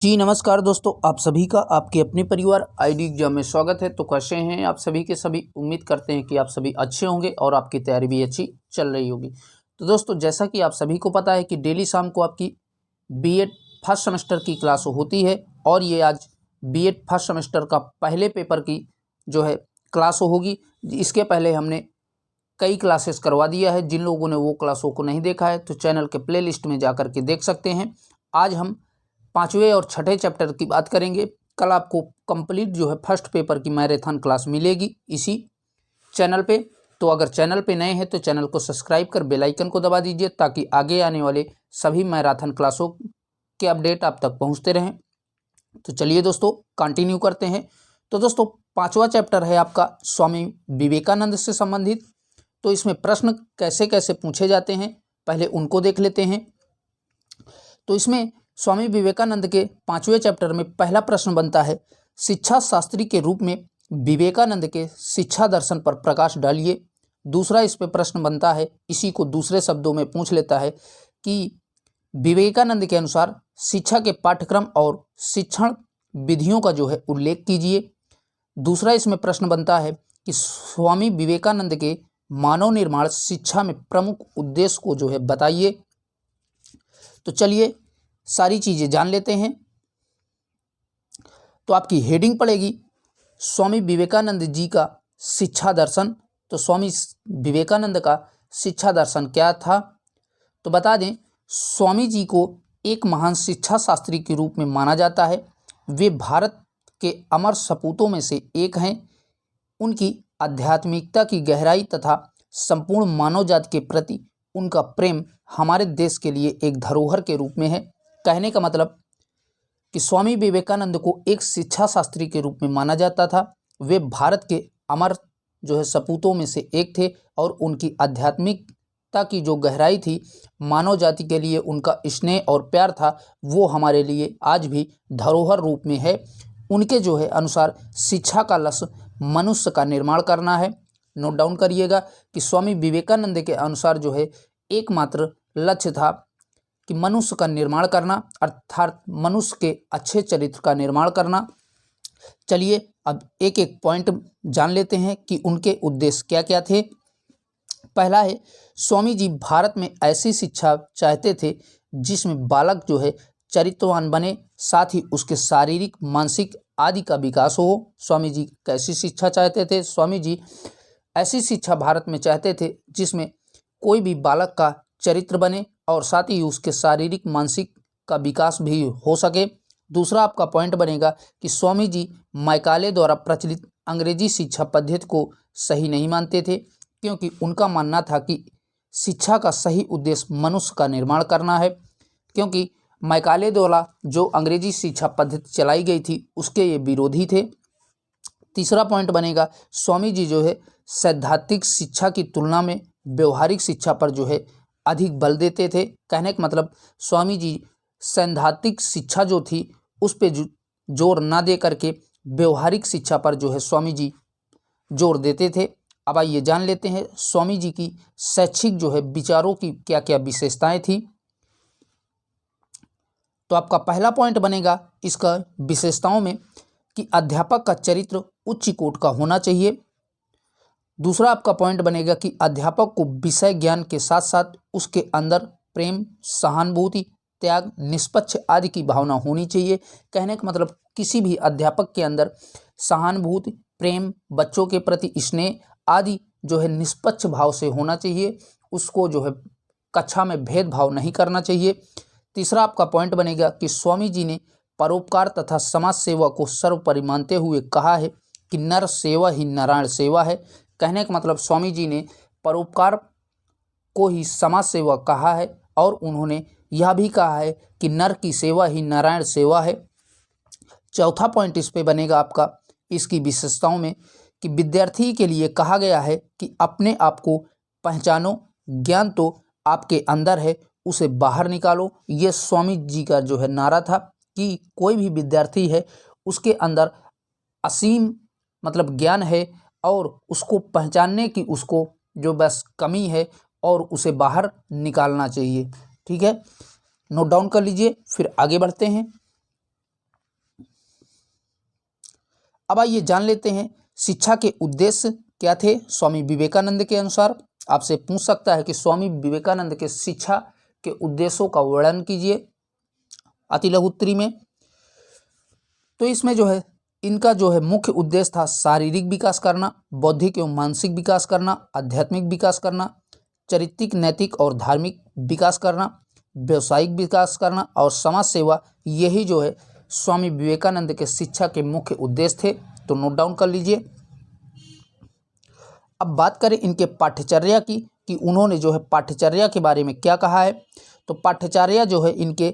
जी नमस्कार दोस्तों, आप सभी का आपके अपने परिवार आईडी एग्जाम में स्वागत है। तो कैसे हैं आप सभी के सभी। उम्मीद करते हैं कि आप सभी अच्छे होंगे और आपकी तैयारी भी अच्छी चल रही होगी। तो दोस्तों, जैसा कि आप सभी को पता है कि डेली शाम को आपकी बीएड फर्स्ट सेमेस्टर की क्लास होती है और ये आज बीएड फर्स्ट सेमेस्टर का पहले पेपर की जो है क्लास होगी। इसके पहले हमने कई क्लासेस करवा दिया है। जिन लोगों ने वो क्लासों को नहीं देखा है तो चैनल के प्ले लिस्ट में जा के देख सकते हैं। आज हम 5वें और 6ठे चैप्टर की बात करेंगे। कल आपको कंप्लीट जो है फर्स्ट पेपर की मैराथन क्लास मिलेगी इसी चैनल पे। तो अगर चैनल पे नए हैं तो चैनल को सब्सक्राइब कर बेल आइकन को दबा दीजिए ताकि आगे आने वाले सभी मैराथन क्लासों के अपडेट आप तक पहुंचते रहें। तो चलिए दोस्तों कंटिन्यू करते हैं। तो दोस्तों 5वां चैप्टर है आपका स्वामी विवेकानंद से संबंधित। तो इसमें प्रश्न कैसे कैसे पूछे जाते हैं पहले उनको देख लेते हैं। तो इसमें स्वामी विवेकानंद के 5वें चैप्टर में पहला प्रश्न बनता है, शिक्षा शास्त्री के रूप में विवेकानंद के शिक्षा दर्शन पर प्रकाश डालिए। दूसरा इस पे प्रश्न बनता है, इसी को दूसरे शब्दों में पूछ लेता है कि विवेकानंद के अनुसार शिक्षा के पाठ्यक्रम और शिक्षण विधियों का जो है उल्लेख कीजिए। दूसरा इसमें प्रश्न बनता है कि स्वामी विवेकानंद के मानव निर्माण शिक्षा में प्रमुख उद्देश्य को जो है बताइए। तो चलिए सारी चीज़ें जान लेते हैं। तो आपकी हेडिंग पड़ेगी स्वामी विवेकानंद जी का शिक्षा दर्शन। तो स्वामी विवेकानंद का शिक्षा दर्शन क्या था? तो बता दें, स्वामी जी को एक महान शिक्षा शास्त्री के रूप में माना जाता है। वे भारत के अमर सपूतों में से एक हैं। उनकी आध्यात्मिकता की गहराई तथा संपूर्ण मानव जाति के प्रति उनका प्रेम हमारे देश के लिए एक धरोहर के रूप में है। कहने का मतलब कि स्वामी विवेकानंद को एक शिक्षा शास्त्री के रूप में माना जाता था। वे भारत के अमर जो है सपूतों में से एक थे और उनकी आध्यात्मिकता की जो गहराई थी, मानव जाति के लिए उनका स्नेह और प्यार था, वो हमारे लिए आज भी धरोहर रूप में है। उनके जो है अनुसार शिक्षा का लक्ष्य मनुष्य का निर्माण करना है। नोट डाउन करिएगा कि स्वामी विवेकानंद के अनुसार जो है एकमात्र लक्ष्य था कि मनुष्य का निर्माण करना, अर्थात मनुष्य के अच्छे चरित्र का निर्माण करना। चलिए अब एक एक पॉइंट जान लेते हैं कि उनके उद्देश्य क्या क्या थे। पहला है, स्वामी जी भारत में ऐसी शिक्षा चाहते थे जिसमें बालक जो है चरित्रवान बने, साथ ही उसके शारीरिक मानसिक आदि का विकास हो। स्वामी जी कैसी शिक्षा चाहते थे? स्वामी जी ऐसी शिक्षा भारत में चाहते थे जिसमें कोई भी बालक का चरित्र बने और साथ ही उसके शारीरिक मानसिक का विकास भी हो सके। दूसरा आपका पॉइंट बनेगा कि स्वामी जी मैकाले द्वारा प्रचलित अंग्रेजी शिक्षा पद्धति को सही नहीं मानते थे, क्योंकि उनका मानना था कि शिक्षा का सही उद्देश्य मनुष्य का निर्माण करना है। क्योंकि मैकाले द्वारा जो अंग्रेजी शिक्षा पद्धति चलाई गई थी उसके ये विरोधी थे। तीसरा पॉइंट बनेगा, स्वामी जी जो है सैद्धांतिक शिक्षा की तुलना में व्यवहारिक शिक्षा पर जो है अधिक बल देते थे। कहने का मतलब स्वामी जी सैद्धांतिक शिक्षा जो थी उस पे जोर ना दे करके व्यवहारिक शिक्षा पर जो है स्वामी जी जोर देते थे। अब आइए जान लेते हैं स्वामी जी की शैक्षिक जो है विचारों की क्या क्या विशेषताएं थी। तो आपका पहला पॉइंट बनेगा इसका विशेषताओं में कि अध्यापक का चरित्र उच्च कोटि का होना चाहिए। दूसरा आपका पॉइंट बनेगा कि अध्यापक को विषय ज्ञान के साथ साथ उसके अंदर प्रेम, सहानुभूति, त्याग, निष्पक्ष आदि की भावना होनी चाहिए। कहने का मतलब किसी भी अध्यापक के अंदर सहानुभूति, प्रेम, बच्चों के प्रति स्नेह आदि जो है निष्पक्ष भाव से होना चाहिए। उसको जो है कक्षा में भेदभाव नहीं करना चाहिए। तीसरा आपका पॉइंट बनेगा कि स्वामी जी ने परोपकार तथा समाज सेवा को सर्वोपरि मानते हुए कहा है कि नर सेवा ही नारायण सेवा है। कहने का मतलब स्वामी जी ने परोपकार को ही समाज सेवा कहा है और उन्होंने यह भी कहा है कि नर की सेवा ही नारायण सेवा है। चौथा पॉइंट इस पे बनेगा आपका इसकी विशेषताओं में कि विद्यार्थी के लिए कहा गया है कि अपने आप को पहचानो, ज्ञान तो आपके अंदर है, उसे बाहर निकालो। ये स्वामी जी का जो है नारा था कि कोई भी विद्यार्थी है उसके अंदर असीम मतलब ज्ञान है और उसको पहचानने की उसको जो बस कमी है और उसे बाहर निकालना चाहिए। ठीक है, नोट डाउन कर लीजिए, फिर आगे बढ़ते हैं। अब आइए जान लेते हैं शिक्षा के उद्देश्य क्या थे स्वामी विवेकानंद के अनुसार। आपसे पूछ सकता है कि स्वामी विवेकानंद के शिक्षा के उद्देश्यों का वर्णन कीजिए अति लघु उत्तरी में। तो इसमें जो है इनका जो है मुख्य उद्देश्य था शारीरिक विकास करना, बौद्धिक एवं मानसिक विकास करना, आध्यात्मिक विकास करना, चारित्रिक, नैतिक और धार्मिक विकास करना, व्यवसायिक विकास करना और समाज सेवा। यही जो है स्वामी विवेकानंद के शिक्षा के मुख्य उद्देश्य थे। तो नोट डाउन कर लीजिए। अब बात करें इनके पाठ्यचर्या की कि उन्होंने जो है पाठ्यचर्या के बारे में क्या कहा है। तो पाठ्यचर्या जो है इनके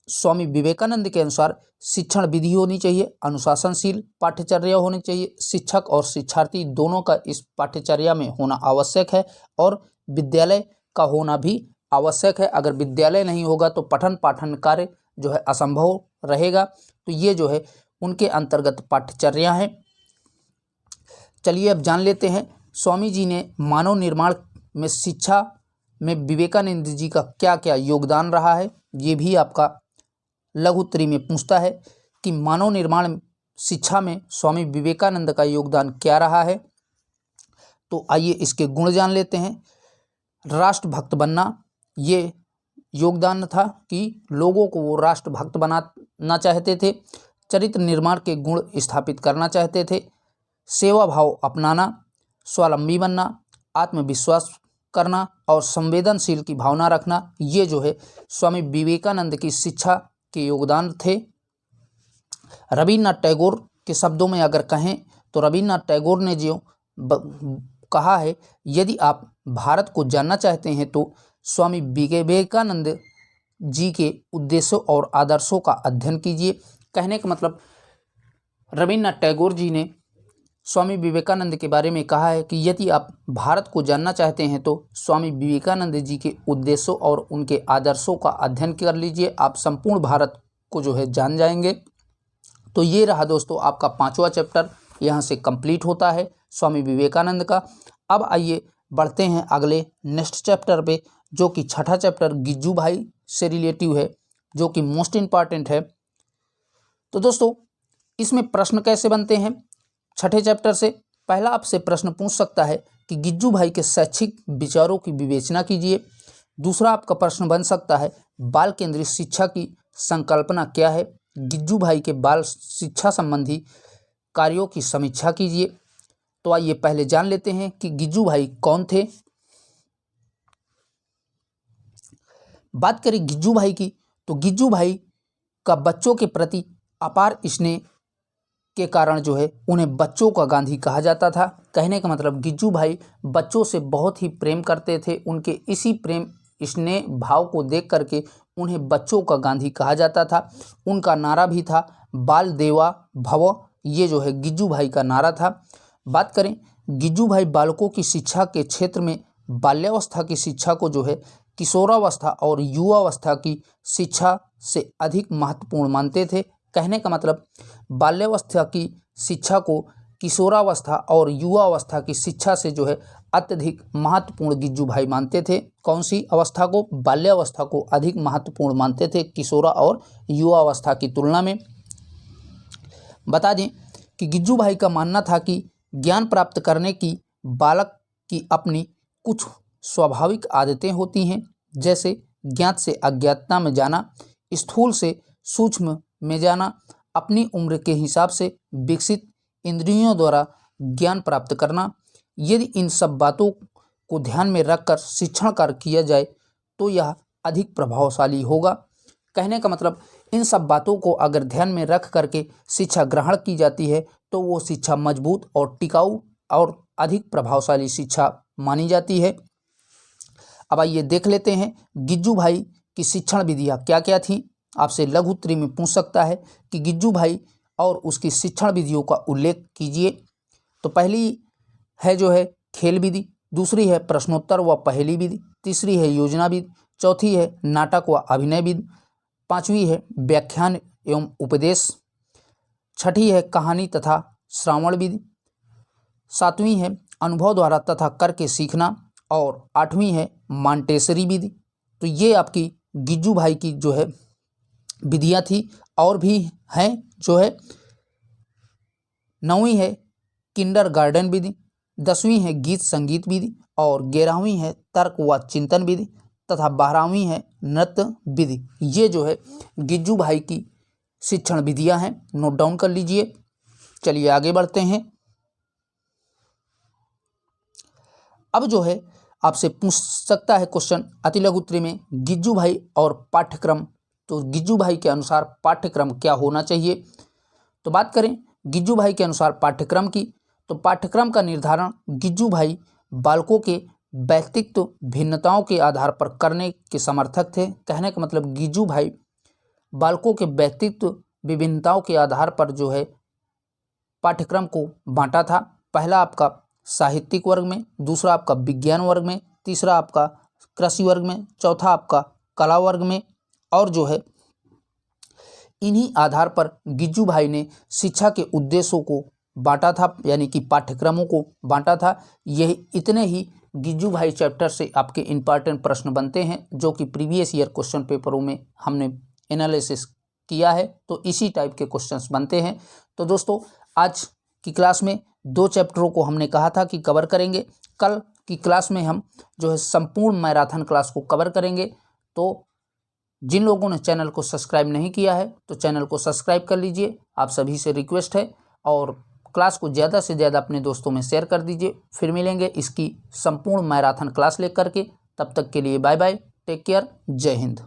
स्वामी विवेकानंद के अनुसार शिक्षण विधि होनी चाहिए, अनुशासनशील पाठ्यचर्या होनी चाहिए, शिक्षक और शिक्षार्थी दोनों का इस पाठ्यचर्या में होना आवश्यक है और विद्यालय का होना भी आवश्यक है। अगर विद्यालय नहीं होगा तो पठन पाठन कार्य जो है असंभव रहेगा। तो ये जो है उनके अंतर्गत पाठ्यचर्या है। चलिए अब जान लेते हैं स्वामी जी ने मानव निर्माण में शिक्षा में विवेकानंद जी का क्या क्या योगदान रहा है। ये भी आपका लघु उत्तरी में पूछता है कि मानव निर्माण शिक्षा में स्वामी विवेकानंद का योगदान क्या रहा है। तो आइए इसके गुण जान लेते हैं। राष्ट्रभक्त बनना ये योगदान था कि लोगों को वो राष्ट्रभक्त बनाना चाहते थे। चरित्र निर्माण के गुण स्थापित करना चाहते थे। सेवा भाव अपनाना, स्वावलंबी बनना, आत्मविश्वास करना और संवेदनशील की भावना रखना, ये जो है स्वामी विवेकानंद की शिक्षा के योगदान थे। रविन्द्रनाथ टैगोर के शब्दों में अगर कहें तो रविन्द्रनाथ टैगोर ने जो कहा है, यदि आप भारत को जानना चाहते हैं तो स्वामी विवेकानंद जी के उद्देश्यों और आदर्शों का अध्ययन कीजिए। कहने का मतलब रविन्द्रनाथ टैगोर जी ने स्वामी विवेकानंद के बारे में कहा है कि यदि आप भारत को जानना चाहते हैं तो स्वामी विवेकानंद जी के उद्देश्यों और उनके आदर्शों का अध्ययन कर लीजिए, आप संपूर्ण भारत को जो है जान जाएंगे। तो ये रहा दोस्तों आपका 5वां चैप्टर, यहाँ से कंप्लीट होता है स्वामी विवेकानंद का। अब आइए बढ़ते हैं अगले नेक्स्ट चैप्टर पे, जो कि 6ठा चैप्टर गिज्जू भाई से रिलेटिव है, जो कि मोस्ट इम्पॉर्टेंट है। तो दोस्तों इसमें प्रश्न कैसे बनते हैं 6ठे चैप्टर से। पहला आपसे प्रश्न पूछ सकता है कि गिज्जू भाई के शैक्षिक विचारों की विवेचना कीजिए। दूसरा आपका प्रश्न बन सकता है बाल केंद्रित शिक्षा की संकल्पना क्या है। गिज्जू भाई के बाल शिक्षा संबंधी कार्यों की समीक्षा कीजिए। तो आइए पहले जान लेते हैं कि गिज्जू भाई कौन थे। बात करें गिज्जू भाई की तो गिज्जू भाई का बच्चों के प्रति अपार स्नेह के कारण जो है उन्हें बच्चों का गांधी कहा जाता था। कहने का मतलब गिज्जू भाई बच्चों से बहुत ही प्रेम करते थे। उनके इसी प्रेम स्नेह भाव को देख करके उन्हें बच्चों का गांधी कहा जाता था। उनका नारा भी था बाल देवा भव, ये जो है गिज्जू भाई का नारा था। बात करें गिज्जू भाई बालकों की शिक्षा के क्षेत्र में बाल्यावस्था की शिक्षा को जो है किशोरावस्था और युवावस्था की शिक्षा से अधिक महत्वपूर्ण मानते थे। कहने का मतलब बाल्यावस्था की शिक्षा को किशोरावस्था और युवावस्था की शिक्षा से जो है अत्यधिक महत्वपूर्ण गिज्जू भाई मानते थे। कौन सी अवस्था को? बाल्यावस्था को अधिक महत्वपूर्ण मानते थे किशोरा और युवावस्था की तुलना में। बता दें कि गिज्जू भाई का मानना था कि ज्ञान प्राप्त करने की बालक की अपनी कुछ स्वाभाविक आदतें होती हैं, जैसे ज्ञात से अज्ञातता में जाना, स्थूल से सूक्ष्म में जाना, अपनी उम्र के हिसाब से विकसित इंद्रियों द्वारा ज्ञान प्राप्त करना। यदि इन सब बातों को ध्यान में रखकर शिक्षण कार्य किया जाए तो यह अधिक प्रभावशाली होगा। कहने का मतलब इन सब बातों को अगर ध्यान में रख करके शिक्षा ग्रहण की जाती है तो वो शिक्षा मजबूत और टिकाऊ और अधिक प्रभावशाली शिक्षा मानी जाती है। अब आइए देख लेते हैं गिज्जू भाई की शिक्षण विधियाँ क्या क्या थीं। आपसे लघु उत्तरी में पूछ सकता है कि गिज्जू भाई और उसकी शिक्षण विधियों का उल्लेख कीजिए। तो पहली है जो है खेल विधि, दूसरी है प्रश्नोत्तर व पहेली विधि, तीसरी है योजना विधि, चौथी है नाटक व अभिनय विधि, पांचवी है व्याख्यान एवं उपदेश, छठी है कहानी तथा श्रावण विधि, सातवीं है अनुभव द्वारा तथा करके सीखना और आठवीं है मांटेसरी विधि। तो ये आपकी गिज्जू भाई की जो है विधियाँ थी। और भी हैं जो है 9वीं है किंडरगार्टन विधि, 10वीं है गीत संगीत विधि और 11वीं है तर्क व चिंतन विधि तथा 12वीं है नृत्य विधि। ये जो है गिज्जू भाई की शिक्षण विधियां हैं, नोट डाउन कर लीजिए। चलिए आगे बढ़ते हैं। अब जो है आपसे पूछ सकता है क्वेश्चन अति लघु उत्तरी में गिज्जू भाई और पाठ्यक्रम, तो गिज्जू भाई के अनुसार पाठ्यक्रम क्या होना चाहिए। तो बात करें गिज्जू भाई के अनुसार पाठ्यक्रम की, तो पाठ्यक्रम का निर्धारण गिज्जू भाई बालकों के व्यक्तित्व भिन्नताओं के आधार पर करने के समर्थक थे। कहने का मतलब गिज्जू भाई बालकों के व्यक्तित्व विभिन्नताओं के आधार पर जो है पाठ्यक्रम को बांटा था। पहला आपका साहित्यिक वर्ग में, दूसरा आपका विज्ञान वर्ग में, तीसरा आपका कृषि वर्ग में, चौथा आपका कला वर्ग में। और जो है इन्हीं आधार पर गिज्जू भाई ने शिक्षा के उद्देश्यों को बांटा था, यानी कि पाठ्यक्रमों को बांटा था। यही इतने ही गिज्जू भाई चैप्टर से आपके इम्पॉर्टेंट प्रश्न बनते हैं जो कि प्रीवियस ईयर क्वेश्चन पेपरों में हमने एनालिसिस किया है, तो इसी टाइप के क्वेश्चंस बनते हैं। तो दोस्तों आज की क्लास में 2 चैप्टरों को हमने कहा था कि कवर करेंगे। कल की क्लास में हम जो है संपूर्ण मैराथन क्लास को कवर करेंगे। तो जिन लोगों ने चैनल को सब्सक्राइब नहीं किया है तो चैनल को सब्सक्राइब कर लीजिए, आप सभी से रिक्वेस्ट है। और क्लास को ज़्यादा से ज़्यादा अपने दोस्तों में शेयर कर दीजिए। फिर मिलेंगे इसकी संपूर्ण मैराथन क्लास लेकर के, तब तक के लिए बाय बाय, टेक केयर, जय हिंद।